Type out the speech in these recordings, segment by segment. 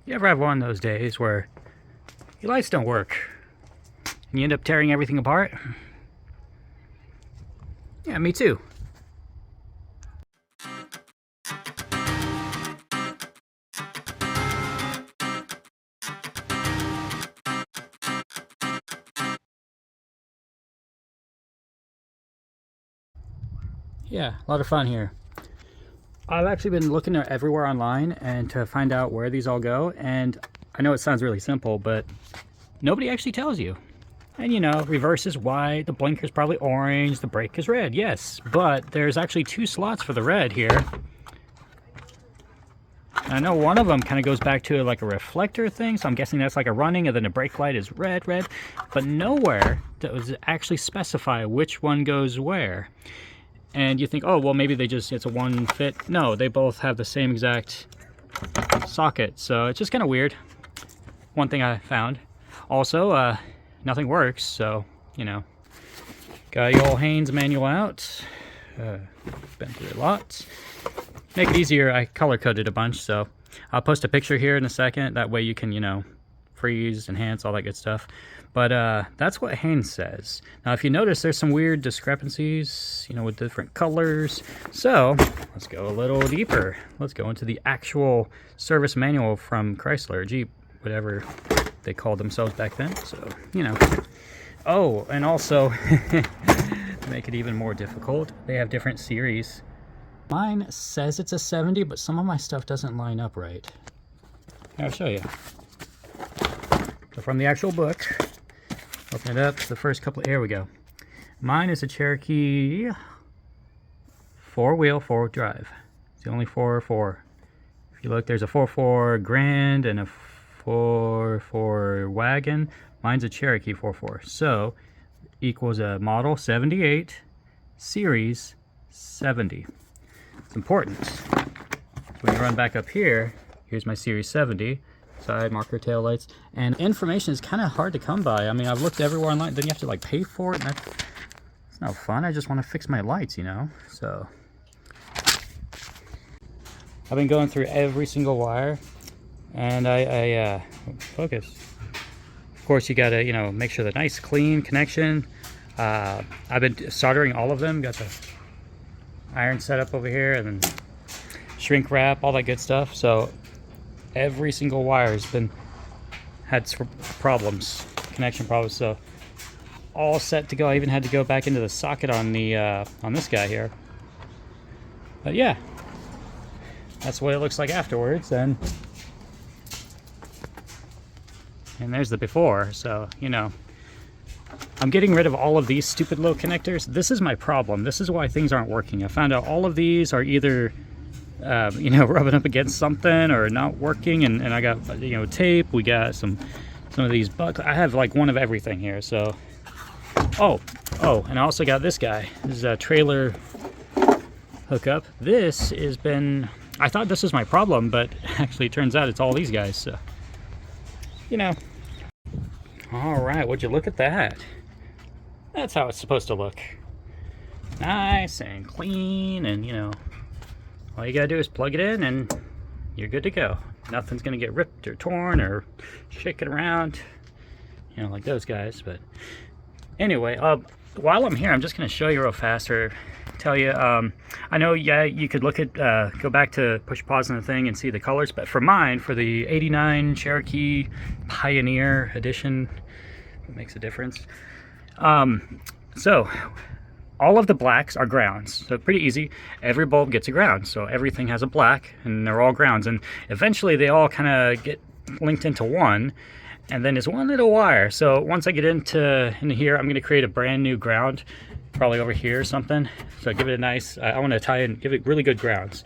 You ever have one of those days where your lights don't work and you end up tearing everything apart? Yeah, me too. Yeah, a lot of fun here. I've actually been looking everywhere online and to find out where these all go, and I know it sounds really simple, but nobody actually tells you. And you know, reverse is white, the blinker is probably orange, the brake is red, yes, but there's actually 2 slots for the red here. And I know one of them kind of goes back to like a reflector thing, so I'm guessing that's like a running, and then the brake light is red, but nowhere does it actually specify which one goes where. And you think, oh, well, maybe it's a one fit. No, they both have the same exact socket, so it's just kind of weird. One thing I found. Also, nothing works, so, you know. Got your old Haynes manual out. Been through a lot. Make it easier, I color-coded a bunch, so I'll post a picture here in a second. That way you can, you know, freeze, enhance, all that good stuff. But that's what Haynes says. Now, if you notice, there's some weird discrepancies, you know, with different colors. So let's go a little deeper. Let's go into the actual service manual from Chrysler, Jeep, whatever they called themselves back then. So, you know. Oh, and also, to make it even more difficult, they have different series. Mine says it's a 70, but some of my stuff doesn't line up right. I'll show you. So from the actual book, open it up, the first couple, here we go. Mine is a Cherokee 4-wheel, 4-wheel drive. It's the only 4-4. If you look, there's a 4-4 Grand and a 4-4 wagon. Mine's a Cherokee 4-4. So, equals a model 78, series 70. It's important. So when you run back up here, here's my series 70. Side marker tail lights, and information is kind of hard to come by. I mean, I've looked everywhere online, then you have to like pay for it, and it's no fun. I just want to fix my lights, you know. So I've been going through every single wire, and I focus. Of course, you gotta, you know, make sure the nice clean connection. I've been soldering all of them. Got the iron set up over here, and then shrink wrap, all that good stuff. So every single wire has had problems, connection problems, so all set to go. I even had to go back into the socket on the on this guy here. But yeah, that's what it looks like afterwards, and there's the before. So, you know, I'm getting rid of all of these stupid little connectors. This is my problem. This is why things aren't working. I found out all of these are either you know, rubbing up against something or not working, and I got, you know, tape. We got some of these buckles. I have like one of everything here. So oh, and I also got this guy. This is a trailer hookup. This has been, I thought this was my problem, but actually it turns out it's all these guys. So, you know. All right, would you look at that? That's how it's supposed to look. Nice and clean, and you know, all you gotta do is plug it in and you're good to go. Nothing's gonna get ripped or torn or shaking around, you know, like those guys. But anyway, while I'm here, I'm just gonna show you real fast, or tell you, I know, yeah, you could look at, go back to push pause on the thing and see the colors, but for mine, for the 89 Cherokee Pioneer Edition, it makes a difference. So all of the blacks are grounds, so pretty easy. Every bulb gets a ground, so everything has a black, and they're all grounds. And eventually they all kind of get linked into one, and then there's one little wire. So once I get into here, I'm going to create a brand new ground, probably over here or something. So give it a nice, I want to tie in, give it really good grounds.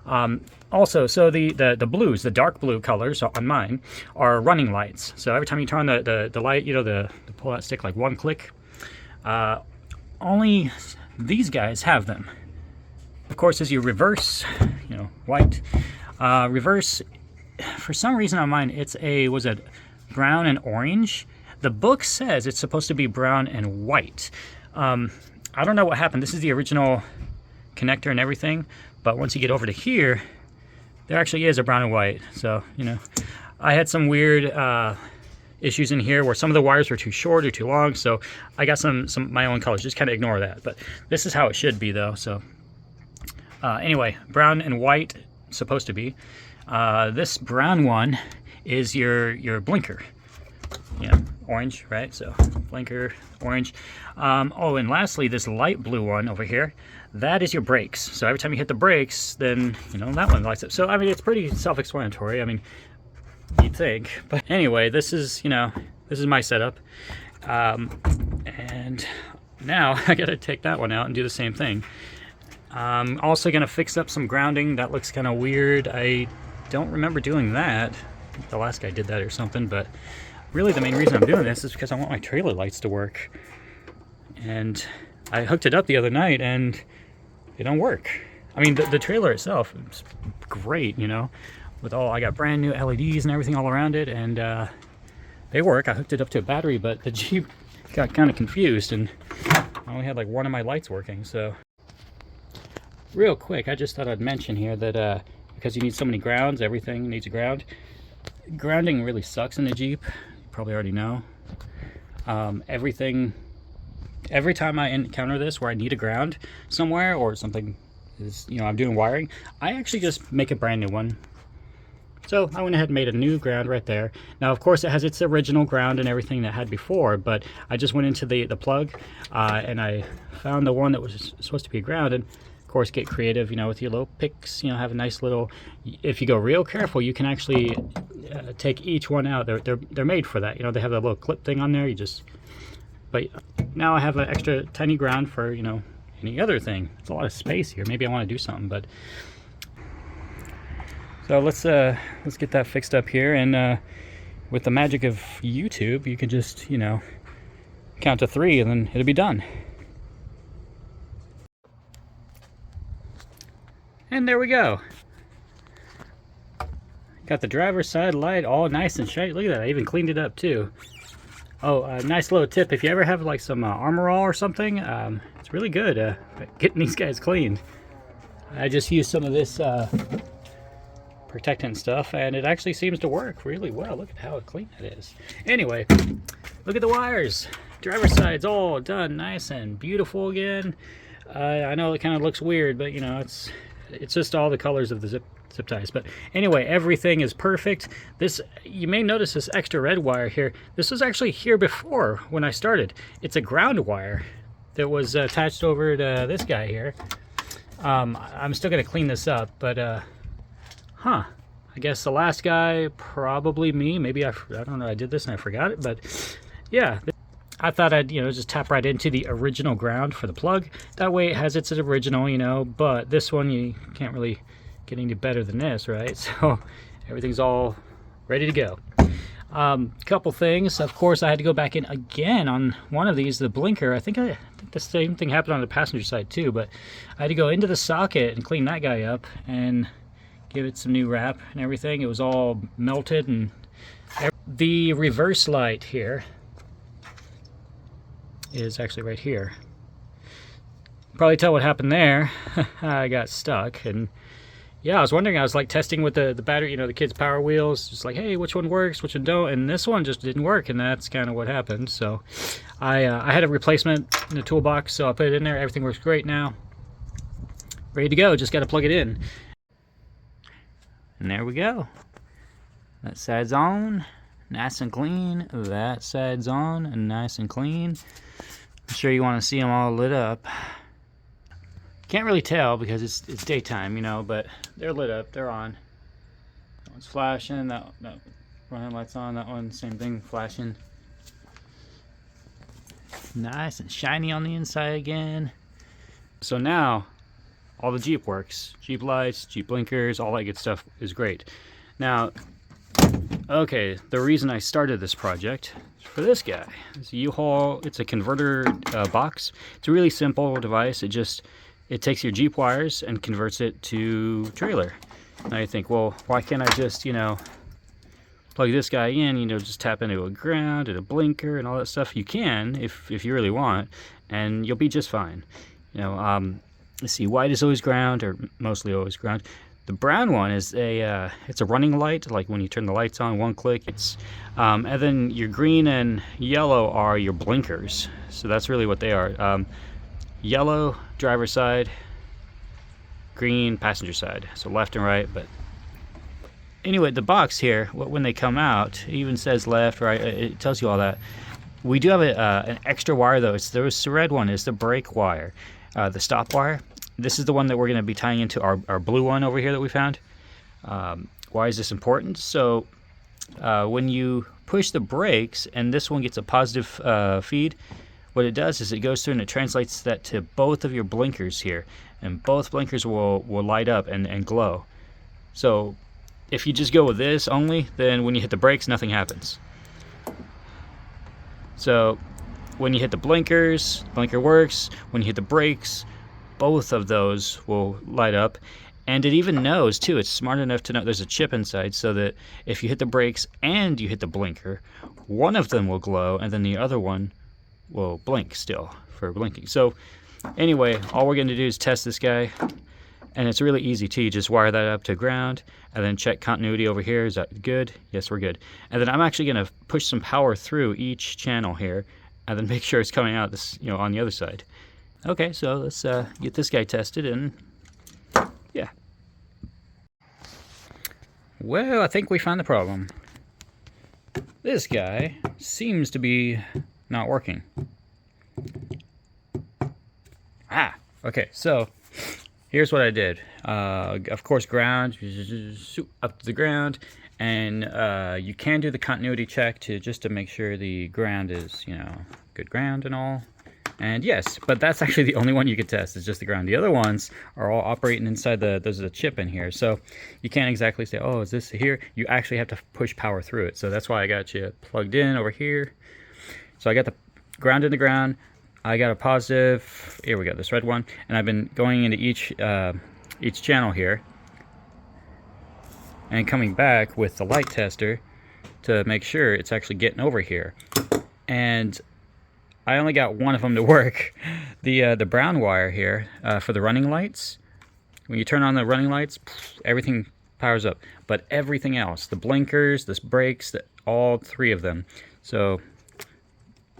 Also, so the blues, the dark blue colors on mine are running lights. So every time you turn on the light, you know, the pull out stick, like one click, only these guys have them. Of course, as you reverse, you know, white, reverse, for some reason on mine, it's was it brown and orange? The book says it's supposed to be brown and white. I don't know what happened. This is the original connector and everything, but once you get over to here, there actually is a brown and white. So, you know, I had some weird issues in here where some of the wires were too short or too long, so I got some my own colors. Just kind of ignore that. But this is how it should be though. So anyway, brown and white supposed to be. This brown one is your blinker. Yeah, orange, right? So blinker, orange. Oh, and lastly, this light blue one over here, that is your brakes. So every time you hit the brakes, then, you know, that one lights up. So, I mean, it's pretty self-explanatory. I mean, you'd think. But anyway, this is, you know, this is my setup. And now I got to take that one out and do the same thing. I'm also going to fix up some grounding. That looks kind of weird. I don't remember doing that. I think the last guy did that or something, but really the main reason I'm doing this is because I want my trailer lights to work. And I hooked it up the other night and it don't work. I mean, the trailer itself is great, you know, with all, I got brand new LEDs and everything all around it, and they work. I hooked it up to a battery, but the Jeep got kind of confused and I only had like one of my lights working. So real quick, I just thought I'd mention here that because you need so many grounds, everything needs a ground. Grounding really sucks in the Jeep. You probably already know. Every time I encounter this where I need a ground somewhere or something is, you know, I'm doing wiring, I actually just make a brand new one. So I went ahead and made a new ground right there. Now, of course, it has its original ground and everything that it had before, but I just went into the plug and I found the one that was supposed to be a ground, and of course get creative, you know, with your little picks, you know, have a nice little, if you go real careful, you can actually take each one out. They're made for that, you know, they have that little clip thing on there. You just, but now I have an extra tiny ground for, you know, any other thing. It's a lot of space here. Maybe I want to do something, but so let's get that fixed up here, and with the magic of YouTube, you can just, you know, count to 3 and then it'll be done. And there we go. Got the driver's side light all nice and shiny. Look at that, I even cleaned it up too. Oh, a nice little tip, if you ever have like some Armor All or something, it's really good at getting these guys cleaned. I just used some of this protectant stuff, and it actually seems to work really well. Look at how clean it is. Anyway, look at the wires. Driver's side's all done nice and beautiful again. I know it kind of looks weird, but you know, it's just all the colors of the zip ties. But anyway, everything is perfect. This, you may notice this extra red wire here. This was actually here before when I started. It's a ground wire that was attached over to this guy here. I'm still gonna clean this up, but I guess the last guy, probably me. Maybe I don't know, I did this and I forgot it, but yeah, I thought I'd, you know, just tap right into the original ground for the plug. That way it has its original, you know, but this one you can't really get any better than this, right? So everything's all ready to go. Couple things, of course, I had to go back in again on one of these, the blinker. I think the same thing happened on the passenger side too, but I had to go into the socket and clean that guy up and give it some new wrap and everything. It was all melted. And the reverse light here is actually right here. Probably tell what happened there. I got stuck, and yeah, I was wondering, I was like testing with the battery, you know, the kids' Power Wheels, just like, hey, which one works, which one don't, and this one just didn't work, and that's kind of what happened. So I had a replacement in the toolbox, so I put it in there. Everything works great now. Ready to go, just got to plug it in. And there we go. That side's on, nice and clean. That side's on and nice and clean. I'm sure you want to see them all lit up. Can't really tell because it's daytime, you know, but they're lit up, they're on. That one's flashing, that running light's on, that one, same thing, flashing. Nice and shiny on the inside again. So now, all the Jeep works. Jeep lights, Jeep blinkers, all that good stuff is great. Now, okay, the reason I started this project is for this guy. It's a U-Haul, it's a converter box. It's a really simple device. It takes your Jeep wires and converts it to trailer. Now you think, well, why can't I just, you know, plug this guy in, you know, just tap into a ground and a blinker and all that stuff? You can, if you really want, and you'll be just fine. You know, let's see, white is always ground, or mostly always ground. The brown one is it's a running light, like when you turn the lights on, one click. And then your green and yellow are your blinkers. So that's really what they are. Yellow, driver's side, green, passenger side. So left and right. But anyway, the box here, when they come out, it even says left, right. It tells you all that. We do have an extra wire though. There's the red one is the brake wire, the stop wire. This is the one that we're going to be tying into our blue one over here that we found. Why is this important? So when you push the brakes and this one gets a positive feed, what it does is it goes through and it translates that to both of your blinkers here, and both blinkers will light up and glow. So if you just go with this only, then when you hit the brakes, nothing happens. So when you hit the blinkers, blinker works. When you hit the brakes, both of those will light up. And it even knows too, it's smart enough to know there's a chip inside, so that if you hit the brakes and you hit the blinker, one of them will glow and then the other one will blink still for blinking. So anyway, all we're going to do is test this guy, and it's really easy too. You just wire that up to ground and then check continuity over here. Is that good? Yes, we're good. And then I'm actually going to push some power through each channel here and then make sure it's coming out this, on the other side. Okay, so let's get this guy tested, and yeah. Well, I think we found the problem. This guy seems to be not working. Okay, so here's what I did. Of course, ground, up to the ground, and you can do the continuity check just to make sure the ground is, good ground and all. And yes, but that's actually the only one you can test, is just the ground. The other ones are all operating inside there's a chip in here. So you can't exactly say, oh, is this here? You actually have to push power through it. So that's why I got you plugged in over here. So I got the ground in the ground. I got a positive, here we go, this red one. And I've been going into each channel here and coming back with the light tester to make sure it's actually getting over here. And I only got one of them to work. The brown wire here for the running lights. When you turn on the running lights, everything powers up. But everything else, the blinkers, the brakes, all three of them. So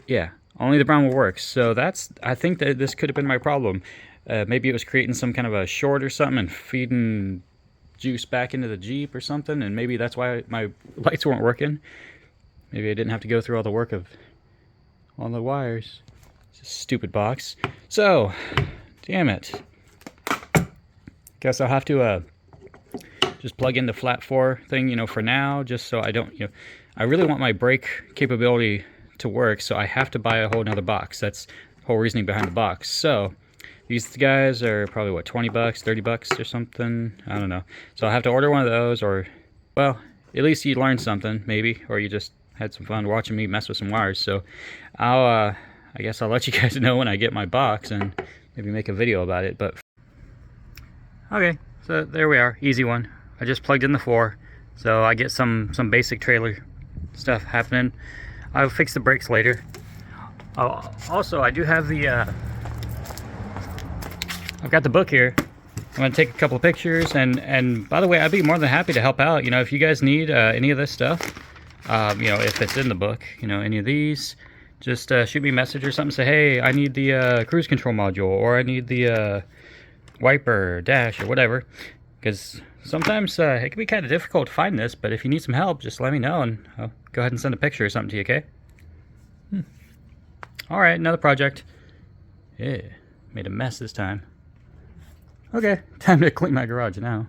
yeah, only the brown will work. So I think that this could have been my problem. Maybe it was creating some kind of a short or something and feeding juice back into the Jeep or something. And maybe that's why my lights weren't working. Maybe I didn't have to go through all the work of on the wires. It's a stupid box. So, damn it. Guess I'll have to just plug in the flat 4 thing, for now, just so I don't, I really want my brake capability to work, so I have to buy a whole nother box. That's the whole reasoning behind the box. So, these guys are probably, what, 20 bucks, 30 bucks or something? I don't know. So I'll have to order one of those, or, well, at least you learned something, maybe, or you just had some fun watching me mess with some wires. So I guess I'll let you guys know when I get my box and maybe make a video about it. But okay, so there we are, easy one. I just plugged in the 4, so I get some basic trailer stuff happening. I'll fix the brakes later. Also, I do have I've got the book here. I'm going to take a couple of pictures, and by the way, I'd be more than happy to help out. If you guys need any of this stuff, if it's in the book, any of these, just shoot me a message or something. Say, hey, I need the cruise control module, or I need the wiper, dash, or whatever. Because sometimes it can be kind of difficult to find this, but if you need some help, just let me know, and I'll go ahead and send a picture or something to you, okay? Alright, another project. Yeah, made a mess this time. Okay, time to clean my garage now.